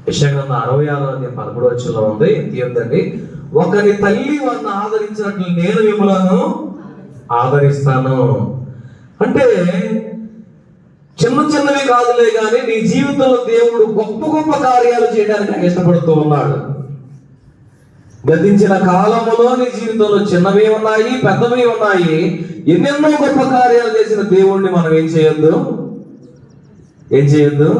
యెషయా 66:13 ఉంది. తీయొద్దండి. ఒకరి తల్లి వారిని ఆదరించినట్లు నేను మిమ్మలను ఆదరిస్తాను. అంటే చిన్న చిన్నవి కాదులే కానీ నీ జీవితంలో దేవుడు గొప్ప గొప్ప కార్యాలు చేయడానికి ఆయన ఇష్టపడుతూ ఉన్నాడు. గతించిన కాలములో నీ జీవితంలో చిన్నవి ఉన్నాయి, పెద్దవి ఉన్నాయి. ఎన్నెన్నో గొప్ప కార్యాలు చేసిన దేవుణ్ణి మనం ఏం చేయొద్దు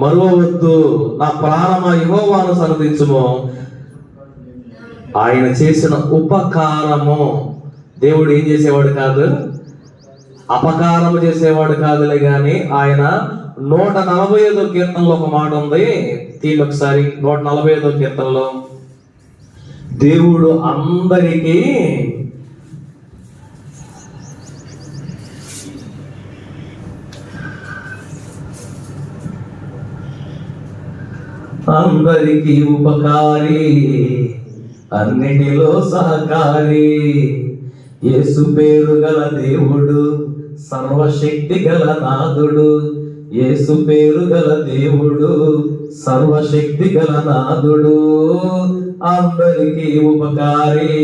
మరువవద్దు. నా ప్రాణమా యెహోవాను సన్నిధించుము. ఆయన చేసిన ఉపకారము, దేవుడు ఏం చేసేవాడు కాదు, అపకారము చేసేవాడు కాదులే గాని ఆయన 145వ కీర్తనలో ఒక మాట ఉంది. తీయండి ఒకసారి. 145వ కీర్తనలో దేవుడు అందరికీ ఉపకారి, అన్నిటిలో సహకారి, యేసు పేరు గల దేవుడు, సర్వశక్తి గల నాథుడు. యేసు పేరు గల దేవుడు, సర్వశక్తి గల నాథుడు, అందరికీ ఉపకారి,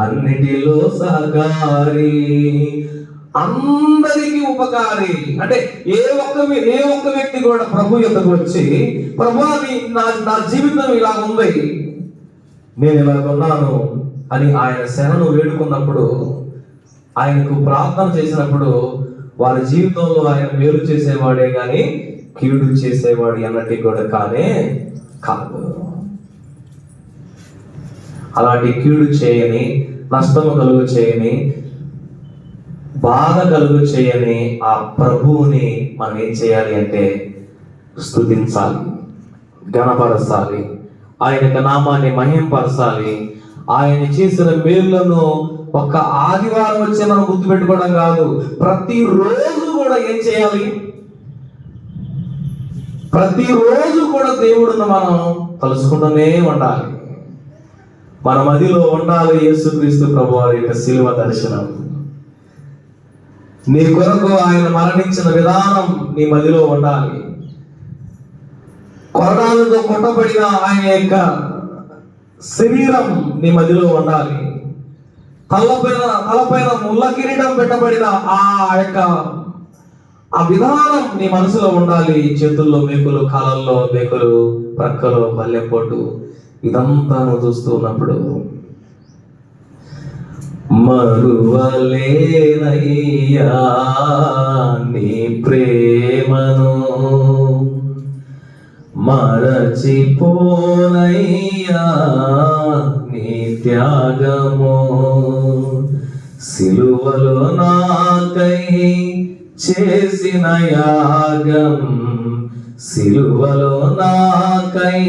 అన్నిటిలో సహకారి. అందరికీ ఉపకారి అంటే ఏ ఒక్క వ్యక్తి కూడా ప్రభు యొద్దకు వచ్చి, ప్రభు నా జీవితం ఇలా ఉంది, నేను ఇలా ఉన్నాను అని ఆయన శరణు వేడుకున్నప్పుడు, ఆయనకు ప్రార్థన చేసినప్పుడు వారి జీవితంలో ఆయన మేలు చేసేవాడే కానీ కీడు చేసేవాడు అన్నట్టు కూడా కాదు. అలాంటి కీడు చేయని, నష్టము కలుగు చేయని, బాధ కలుగు చేయని ఆ ప్రభువుని మనం ఏం చేయాలి అంటే స్తుతించాలి, ఘనపరచాలి, ఆయన నామాన్ని మహింపరచాలి. ఆయన చేసిన మేలులను ఒక్క ఆదివారం వచ్చి మనం గుర్తుపెట్టుకోవడం కాదు, ప్రతిరోజు కూడా ఏం చేయాలి, ప్రతిరోజు కూడా దేవుడిని మనం తలుసుకుంటూనే ఉండాలి. మన మదిలో ఉండాలి యేసుక్రీస్తు ప్రభువారి యొక్క శిలువ దర్శనం. నీ కొరకు ఆయన మరణించిన విధానం నీ మదిలో ఉండాలి. కొరడాలతో కొట్టబడిన ఆయన యొక్క శరీరం నీ మదిలో ఉండాలి. తలపైన ముళ్ళ కిరీటం పెట్టబడిన ఆ విధానం నీ మనసులో ఉండాలి. చేతుల్లో మేకులు, కాళ్ళల్లో మేకులు, ప్రక్కలో పల్లెపోటు, ఇదంతా నువ్వు చూస్తూ ఉన్నప్పుడు మరువలేనయ్యా నీ ప్రేమను, మరచిపోనయ్యా నీ త్యాగము, సిలువలో నాకై చేసిన యాగం, సిలువలో నాకై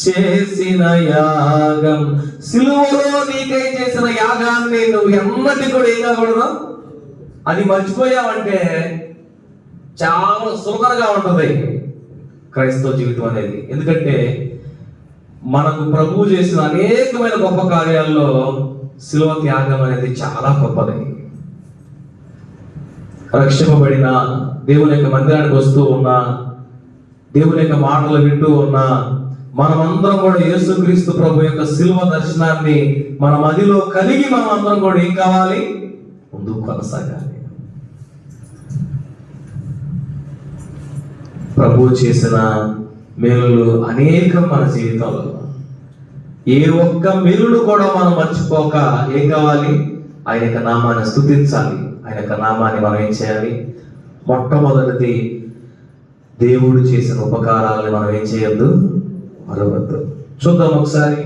చేసిన యాగం. సిలువలో నీకై చేసిన యాగాన్ని నువ్వు ఎన్నటి కూడా ఏం కాకూడదు, అది మర్చిపోయావంటే చాలా సులభంగా ఉంటుంది క్రైస్తవ జీవితం అనేది. ఎందుకంటే మనకు ప్రభువు చేసిన అనేకమైన గొప్ప కార్యాల్లో శిలువ త్యాగం అనేది చాలా గొప్పది. రక్షింపబడిన, దేవుని యొక్క మందిరానికి వస్తూ ఉన్నా, దేవుని యొక్క మాటలు వింటూ ఉన్నా, మనమందరం కూడా యేసుక్రీస్తు ప్రభు యొక్క శిలువ దర్శనాన్ని మన మదిలో కలిగి మనం అందరం కూడా ఏం కావాలి, ముందుకు కొనసాగాలి. ప్రభు చేసిన మేలులు అనేకం మన జీవితంలో. ఏ ఒక్క మేలును కూడా మనం మర్చిపోక ఏం కావాలి, ఆయన యొక్క నామాన్ని స్తుతించాలి. ఆయన యొక్క నామాన్ని మనం ఏం చేయాలి, మొట్టమొదటిది దేవుడు చేసిన ఉపకారాలను మనం ఏం చేయొద్దు, మరవద్దు. చూద్దాం ఒకసారి.